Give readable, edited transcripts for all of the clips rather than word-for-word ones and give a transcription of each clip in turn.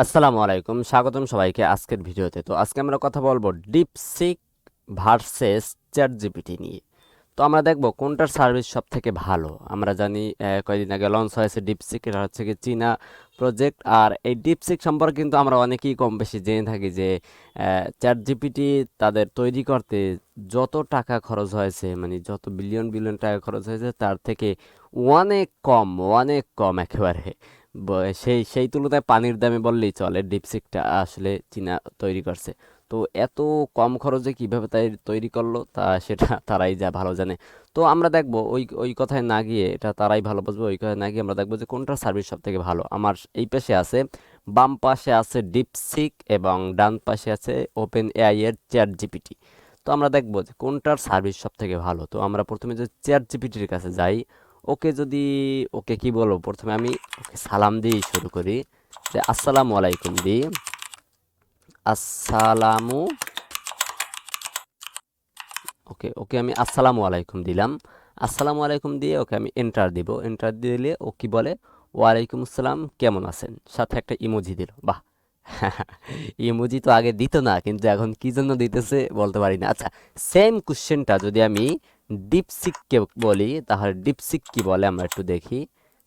আসসালামু আলাইকুম, স্বাগতম সবাইকে আজকের ভিডিওতে। তো আজকে আমরা কথা বলবো ডিপসিক ভার্সেস চ্যাট জিপিটি নিয়ে। তো আমরা দেখব কোনটার সার্ভিস সব থেকে ভালো। আমরা জানি কয়েকদিন আগে লঞ্চ হয়েছে ডিপসিক, এটা হচ্ছে কি চীনা প্রজেক্ট। আর এই ডিপসিক সম্পর্কে কিন্তু আমরা অনেকেই কম বেশি জেনে থাকি যে চ্যাট জিপিটি তাদের তৈরি করতে যত টাকা খরচ হয়েছে, মানে যত বিলিয়ন বিলিয়ন টাকা খরচ হয়েছে তার থেকে অনেক কম, অনেক কম একেবারে। সেই সেই তুলনায় পানির দামে বললেই চলে, ডিপসিকটা আসলে চীনা তৈরি করছে। তো এত কম খরচে কিভাবে তাই তৈরি করলো তা সেটা তারাই যা ভালো জানে। তো আমরা দেখবো ওই ওই কথায় না গিয়ে, এটা তারাই ভালো বুঝবে, ওই কথায় না গিয়ে আমরা দেখবো যে কোনটার সার্ভিস সব থেকে ভালো। আমার এই পাশে আছে, বাম পাশে আছে ডিপসিক এবং ডান পাশে আছে ওপেন এআই এর চ্যাট জিপিটি। তো আমরা দেখবো যে কোনটার সার্ভিস সব থেকে ভালো। তো আমরা প্রথমে যে চ্যাট জিপিটির কাছে যাই, ওকে যদি, ওকে কি বলবো, প্রথমে আমি ওকে সালাম দিয়ে শুরু করি, যে আসসালামু আলাইকুম দি, আসসালামু, ওকে ওকে আমি আসসালামু আলাইকুম দিলাম। আসসালামু আলাইকুম দিয়ে ওকে আমি এন্টার দিব। এন্টার দিলে ও কি বলে, ওয়ালাইকুম আসসালাম, কেমন আছেন, সাথে একটা ইমোজি দিল। বাহ! ইমোজি তো আগে দিত না, কিন্তু এখন কি জন্য দিতেছে বলতে পারি না। আচ্ছা, সেম কোশ্চেনটা যদি আমি ডিপসিককে বলি, তাহলে ডিপসিক কি বলে আমরা একটু দেখি।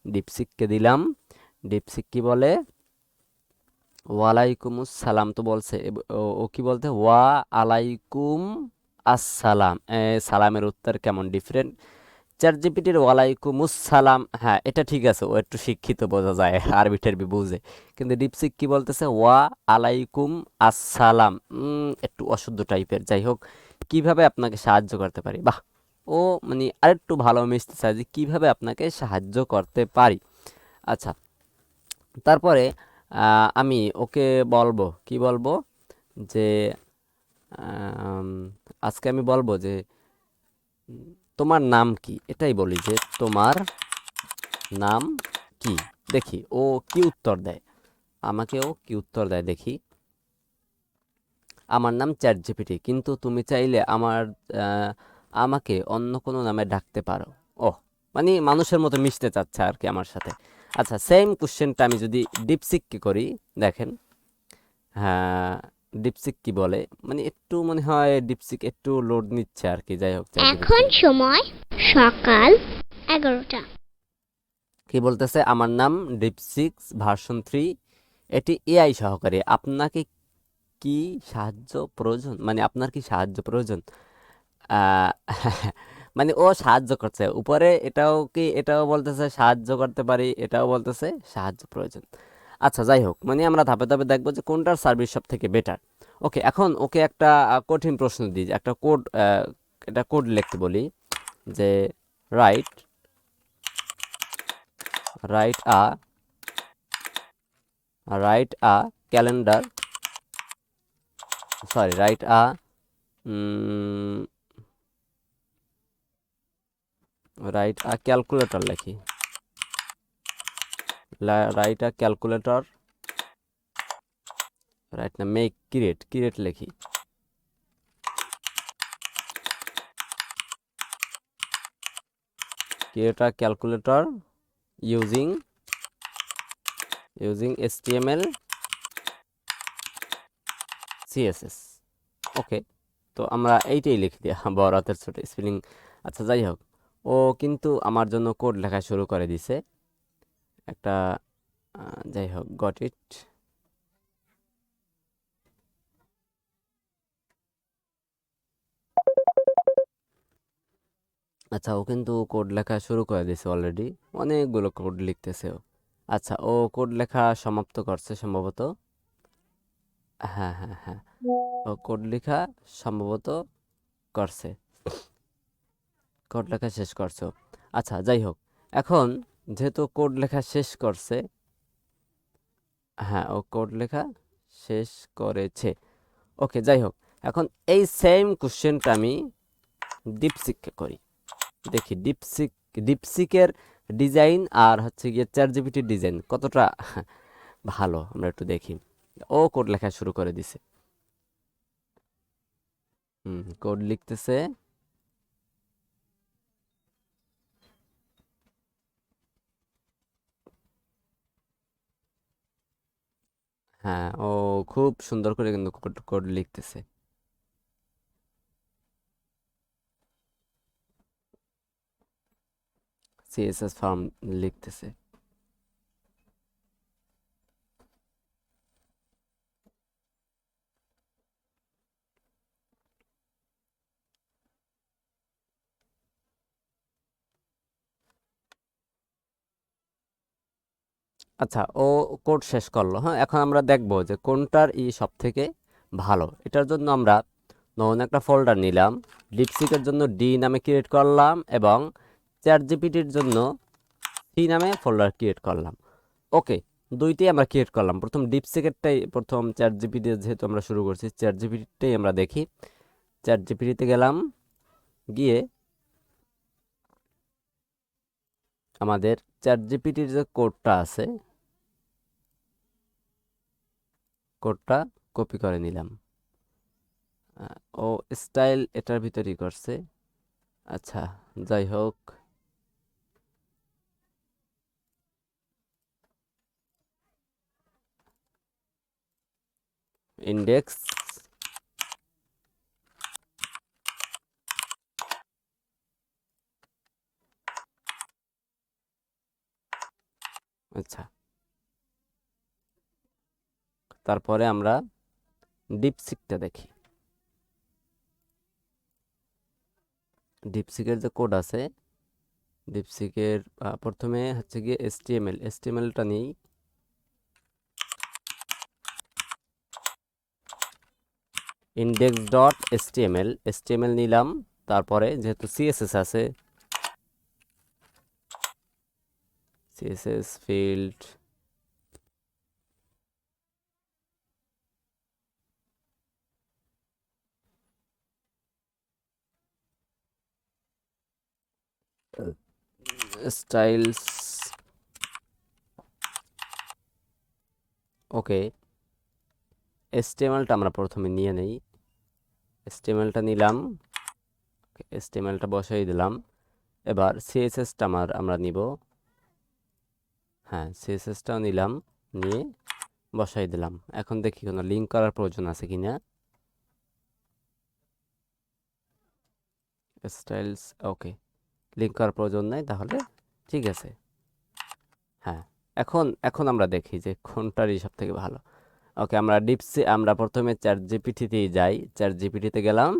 ডিপসিককে দিলাম, ডিপসিক কি বলে, ওয়ালাইকুম আসসালাম তো বলছে। ও কি বলতে, ওয়া আলাইকুম আসসালাম। সালামের উত্তর কেমন ডিফারেন্ট। চ্যাট জিপিটির ওয়ালাইকুম আসসালাম, হ্যাঁ এটা ঠিক আছে, ও একটু শিক্ষিত বোঝা যায়, আরবি টারবি বুঝে। কিন্তু ডিপসিক কি বলতেছে, ওয়া আলাইকুম আসসালাম, একটু অশুদ্ধ টাইপের। যাই হোক, কিভাবে আপনাকে সাহায্য করতে পারি, বাহ! ও মানে আরেকটু ভালো মিশতে চায় যে কিভাবে আপনাকে সাহায্য করতে পারি। আচ্ছা, তারপরে আমি ওকে বলবো, কি বলবো, যে আম, আজকে আমি বলবো যে তোমার নাম কি, এটাই বলি যে তোমার নাম কি। দেখি ও কি উত্তর দেয়, আমাকেও কি উত্তর দেয় দেখি। আমার নাম চ্যাট জিপিটি, কিন্তু তুমি চাইলে আহ, আমাকে অন্য কোনো নামে ডাকতে পারো। ওহ, মানে মানুষের মতো মিশতে চাচ্ছে আর কি আমার সাথে। আচ্ছা, সেম কোশ্চেনটা আমি যদি ডিপসিককে করি, দেখেন। হ্যাঁ, ডিপসিক কি বলে, মানে একটু মনে হয় ডিপসিক একটু লোড নিচ্ছে আর কি। যাই হোক, চ্যাট জিপিটি এখন থেকে সময় সকাল 11টা। কি বলতেছে, আমার নাম ডিপসিক ভার্সন 3, এটি এআই সহকারী, আপনাকে কি সাহায্য প্রয়োজন, মানে আপনার কি সাহায্য প্রয়োজন। আহ, মানে ও সাহায্য করছে উপরে, এটাও কি, এটাও বলতেছে সাহায্য করতে পারি, এটাও বলতেছে সাহায্য প্রয়োজন। আচ্ছা, যাই হোক, মানে আমরা ধাপে ধাপে দেখবো যে কোনটার সার্ভিস সব থেকে বেটার। ওকে, এখন ওকে একটা কঠিন প্রশ্ন দিই, যে একটা কোড, এটা কোড লিখতে বলি, যে right write a write a calendar, sorry write a write a calculator লিখি, রাইট আ ক্যালকুলেটর, রাইট না, মেক ক্রিয়েট, ক্রিয়েট লিখি। Create a calculator using HTML CSS। ওকে, তো আমরা এইটাই লিখে দিই, বড় হাতের ছোট স্পেলিং। আচ্ছা, যাই হোক, ও কিন্তু আমার জন্য কোড লেখা শুরু করে দিছে একটা। যাই হোক, গট ইট। আচ্ছা, ও কিন্তু কোড লেখা শুরু করে দিয়েছে অলরেডি, অনেকগুলো কোড লিখতেছে ও। আচ্ছা, ও কোড লেখা সমাপ্ত করছে সম্ভবত। হ্যাঁ হ্যাঁ হ্যাঁ, ও কোড লেখা সম্ভবত করছে, কোড লেখা শেষ করছে ও। আচ্ছা, যাই হোক, এখন যেহেতু কোড লেখা শেষ করছে, হ্যাঁ ও কোড লেখা শেষ করেছে। ওকে, যাই হোক, এখন এই সেম কোশ্চেনটা আমি ডিপসিককে করি। দেখি ডিপসিকের ডিজাইন আর হচ্ছে গিয়ে চ্যাট জিপিটির ডিজাইন কতটা ভালো, আমরা একটু দেখি। ও কোড লেখা শুরু করে দিছে, কোড লিখতেছে। হ্যাঁ, ও খুব সুন্দর করে কিন্তু কোড কোড লিখতেছে। সিএসএস ফর্ম লিখতেছে। আচ্ছা, ও কোড শেষ করলো। হ্যাঁ, এখন আমরা দেখব যে কোনটার সব থেকে ভালো। এটার জন্য আমরা নতুন একটা ফোল্ডার নিলাম, ডিপসিকের জন্য ডি নামে ক্রিয়েট করলাম এবং চ্যাট জিপিটির জন্য সি নামে ফোল্ডার ক্রিয়েট করলাম। ওকে, দুইটাই আমরা ক্রিয়েট করলাম। প্রথম ডিপসিকেরটাই, প্রথম চ্যাট জিপিটি যেহেতু আমরা শুরু করছি, চ্যাট জিপিটিটাই আমরা দেখি। চ্যাট জিপিটিতে গেলাম, গিয়ে আমাদের চ্যাট জিপিটির যে কোডটা আছে, কোডটা কপি করে নিলাম। ও স্টাইল এটার ভিতরেই করছে। আচ্ছা, যাই হোক, ইন্ডেক্স, আচ্ছা, তারপরে আমরা ডিপসিকটা দেখি। ডিপসিকের যে কোড আছে, ডিপসিকের প্রথমে হচ্ছে গিয়ে এসটিএমএলটা নেই। ইন্ডেক্স ডট এসটিএমএল নিলাম। তারপরে যেহেতু সিএসএস আছে, সিএসএস ফিল্ড, স্টাইলস, ওকে। এসটিএমএলটা আমরা প্রথমে নিয়ে নেই। এসটিএমএলটা নিলাম, এসটিএমএলটা বসাই দিলাম। এবার সিএসএসটা আমরা নিব। হ্যাঁ, সিএসএসটাও নিলাম, নিয়ে বসাই দিলাম। এখন দেখি কোনো লিঙ্ক করার প্রয়োজন আছে কিনা। স্টাইলস, ওকে, লিঙ্ক করার প্রয়োজন নাই, তাহলে ঠিক আছে। হ্যাঁ, এখন এখন আমরা দেখি যে কোনটারই সব থেকে ভালো। ওকে, আমরা প্রথমে চ্যাট জিপিটিতেই যাই। চ্যাট জিপিটিতে গেলাম,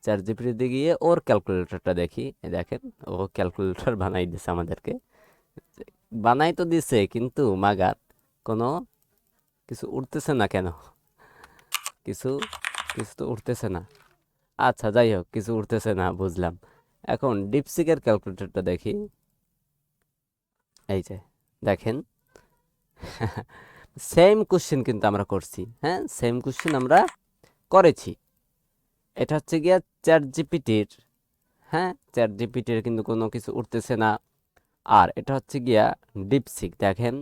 চ্যাট জিপিটিতে গিয়ে ওর ক্যালকুলেটরটা দেখি। এই দেখেন, ও ক্যালকুলেটর বানাই দিছে আমাদেরকে। বানাই তো দিছে, কিন্তু মাগার কোনো কিছু উঠতেছে না কেন? কিছু কিছু তো উঠতেছে না। আচ্ছা, যাই হোক, কিছু উঠতেছে না, বুঝলাম। এখন ডিপসিকের ক্যালকুলেটরটা দেখি। এই যে দেখেন, সেম কোশ্চেন কিন্তু আমরা করছি। হ্যাঁ, সেম কোশ্চেন আমরা করেছি। এটা হচ্ছে গিয়া চ্যাট জিপিটির। হ্যাঁ, চ্যাট জিপিটির কিন্তু কোনো কিছু উঠতেছে না। আর এটা হচ্ছে গিয়া ডিপসিক, দেখেন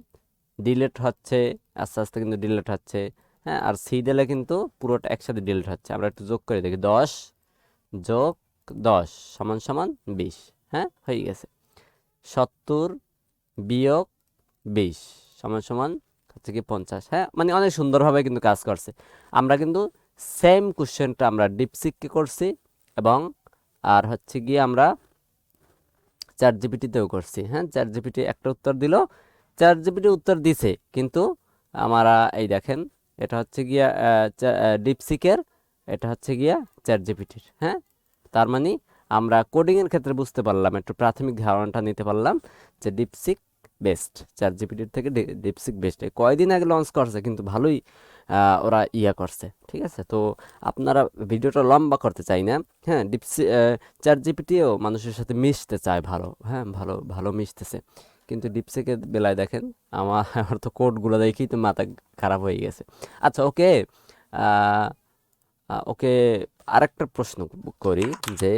ডিলেট হচ্ছে, আস্তে আস্তে কিন্তু ডিলেট হচ্ছে। হ্যাঁ, আর সি দিলে কিন্তু পুরোটা একসাথে ডিলেট হচ্ছে। আমরা একটু যোগ করে দেখি, 10 যোগ 10 সমান সমান 20। হ্যাঁ, হয়ে গেছে। 70 বিয়োগ 20 সমান সমান হচ্ছে কি 50। হ্যাঁ, মানে অনেক সুন্দরভাবে কিন্তু কাজ করছে। আমরা কিন্তু সেম কোশ্চেনটা আমরা ডিপসিককে করছি, এবং আর হচ্ছে গিয়ে আমরা চ্যাট জিপিটিতেও করছি। হ্যাঁ, চ্যাট জিপিটি একটা উত্তর দিল, চ্যাট জিপিটি উত্তর দিছে, কিন্তু আমরা এই দেখেন, এটা হচ্ছে গিয়া ডিপসিকের, এটা হচ্ছে গিয়া চ্যাট জিপিটির। হ্যাঁ, তার মানে আমরা কোডিংয়ের ক্ষেত্রে বুঝতে পারলাম, একটু প্রাথমিক ধারণাটা নিতে পারলাম যে ডিপসিক বেস্ট, চ্যাট জিপিটির থেকে ডিপসিক বেস্ট। কয়দিন আগে লঞ্চ করছে, কিন্তু ভালোই ওরা করছে। ঠিক আছে, তো আপনারা, ভিডিওটা লম্বা করতে চাই না। হ্যাঁ, চ্যাট জিপিটিও মানুষের সাথে মিশতে চায় ভালো। হ্যাঁ, ভালো ভালো মিশতেছে, কিন্তু ডিপসিকের বেলায় দেখেন, আমার তো কোডগুলো দেখেই তো মাথা খারাপ হয়ে গেছে। আচ্ছা, ওকে, ওকে, আরেকটা প্রশ্ন করি যে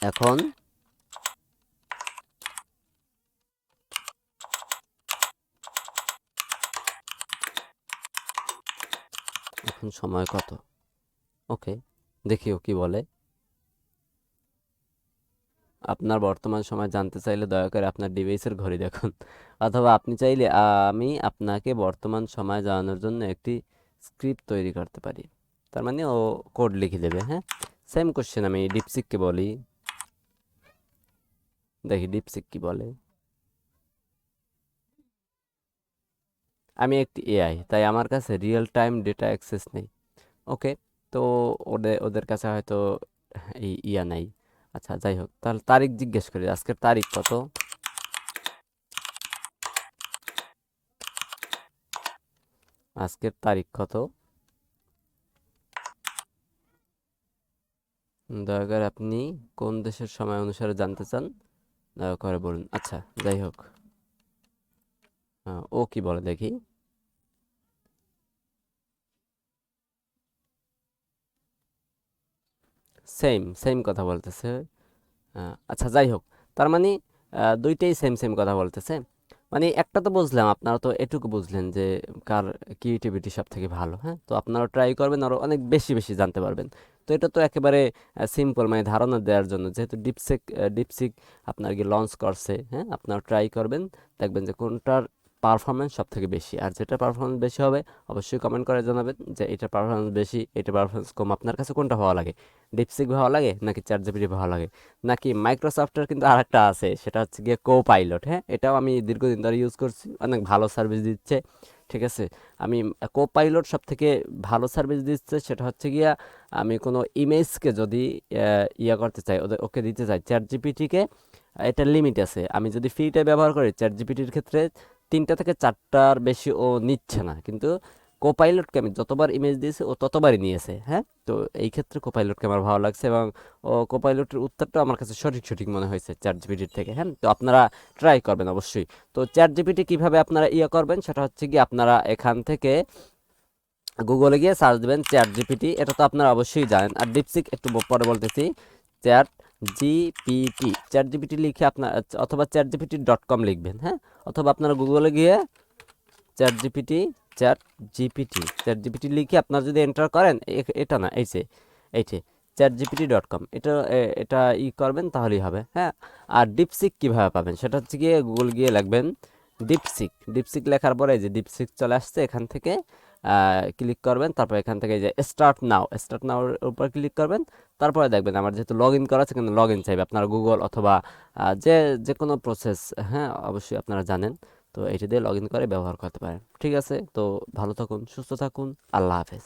এখন এখন সময় কত? ওকে, দেখি ও কি বলে। আপনার বর্তমান সময় জানতে চাইলে দয়া করে আপনার ডিভাইসের ঘড়ি দেখুন। অথবা আপনি চাইলে আমি আপনাকে বর্তমান সময় জানানোর জন্য একটি স্ক্রিপ্ট তৈরি করতে পারি। তার মানে ও কোড লিখে দেবে। হ্যাঁ, সেম কোশ্চেন আমি ডিপসিককে বলি, দেখি ডিপসিক কি বলে। আমি একটি এআই, তাই আমার কাছে রিয়েল টাইম ডেটা অ্যাক্সেস নেই। ওকে, তো ওদের ওদের কাছে হয়তো এই ইয়া নাই। আচ্ছা যাই হোক, তাহলে তারিখ জিজ্ঞেস করি, আজকের তারিখ কত? আজকের তারিখ কত? দয়া করে আপনি কোন দেশের সময় অনুসারে জানতে চান, দয়া করে বলুন। আচ্ছা যাই হোক, ও কি বলে দেখি। সেম সেম কথা বলতেছে। আচ্ছা যাই হোক, তার মানে দুইটাই সেম সেম কথা বলতেছে। মানে একটা তো বুঝলাম, আপনারা তো এটুকু বুঝলেন যে কার ক্রিয়েটিভিটি সব থেকে ভালো। হ্যাঁ, তো আপনারা ট্রাই করবেন, আরও অনেক বেশি বেশি জানতে পারবেন। তো এটা তো একেবারে সিম্পল, মানে ধারণা দেওয়ার জন্য, যেহেতু ডিপসিক আপনার কি লঞ্চ করছে। হ্যাঁ, আপনারা ট্রাই করবেন, দেখবেন যে কোনটার পারফরমেন্স সব থেকে বেশি। আর যেটা পারফরমেন্স বেশি হবে অবশ্যই কমেন্ট করে জানাবেন যে এটা পারফরমেন্স বেশি, এটা পারফরমেন্স কম। আপনার কাছে কোনটা ভালো লাগে, ডিপসিক ভালো লাগে নাকি চ্যাট জিপিটি ভালো লাগে, নাকি মাইক্রোসফটের কিন্তু আরেকটা আছে, সেটা হচ্ছে গিয়ে কো পাইলট। হ্যাঁ, এটাও আমি দীর্ঘদিন ধরে ইউজ করছি, অনেক ভালো সার্ভিস দিচ্ছে। ঠিক আছে, আমি কো পাইলট সব থেকে ভালো সার্ভিস দিচ্ছে। সেটা হচ্ছে গিয়া আমি কোনো ইমেজকে যদি ইয়া করতে চাই, ওকে দিতে চাই চ্যাট জিপিটিকে, এটা লিমিট আছে। আমি যদি ফ্রিটা ব্যবহার করি চ্যাট জিপিটির ক্ষেত্রে 3টা থেকে 4টার বেশি ও নিচ্ছে না, কিন্তু কোপাইলটকে আমি যতবার ইমেজ দিয়েছি ও ততবারই নিয়েছে। হ্যাঁ, তো এই ক্ষেত্রে কোপাইলটকে আমার ভালো লাগছে, এবং ও কোপাইলটের উত্তরটা আমার কাছে সঠিক সঠিক মনে হয়েছে চ্যাট জিপিটির থেকে। হ্যাঁ, তো আপনারা ট্রাই করবেন অবশ্যই। তো চ্যাট জিপিটি কীভাবে আপনারা ইয়ে করবেন, সেটা হচ্ছে কি আপনারা এখান থেকে গুগলে গিয়ে সার্চ দেবেন চ্যাট জিপিটি, এটা তো আপনারা অবশ্যই জানেন। আর ডিপসিক একটু পরে বলতেছি। চ্যাট চ্যাট জিপিটি লিখে আপনার, অথবা chatgpt.com লিখবেন। হ্যাঁ, অথবা আপনারা গুগলে গিয়ে চ্যাট জিপিটি চ্যাট জিপিটি লিখে আপনারা যদি এন্টার করেন, এটা না, এইছে chatgpt.com, এটা করবেন তাহলেই হবে। হ্যাঁ, আর ডিপসিক কিভাবে পাবেন, সেটা হচ্ছে গিয়ে গুগল গিয়ে লিখবেন ডিপসিক লেখার পরে যে ডিপসিক চলে আসছে, এখান থেকে ক্লিক করবেন। তারপর এখান থেকে যে স্টার্ট নাও এর উপর ক্লিক করবেন। তারপরে দেখবেন আমার যেহেতু লগ ইন করা আছে, কিন্তু লগ ইন চাইবে আপনার গুগল অথবা যে যে কোনো প্রসেস। হ্যাঁ, অবশ্যই আপনারা জানেন। তো এটা দিয়ে লগ ইন করে ব্যবহার করতে পারেন। ঠিক আছে, তো ভালো থাকুন, সুস্থ থাকুন, আল্লাহ হাফেজ।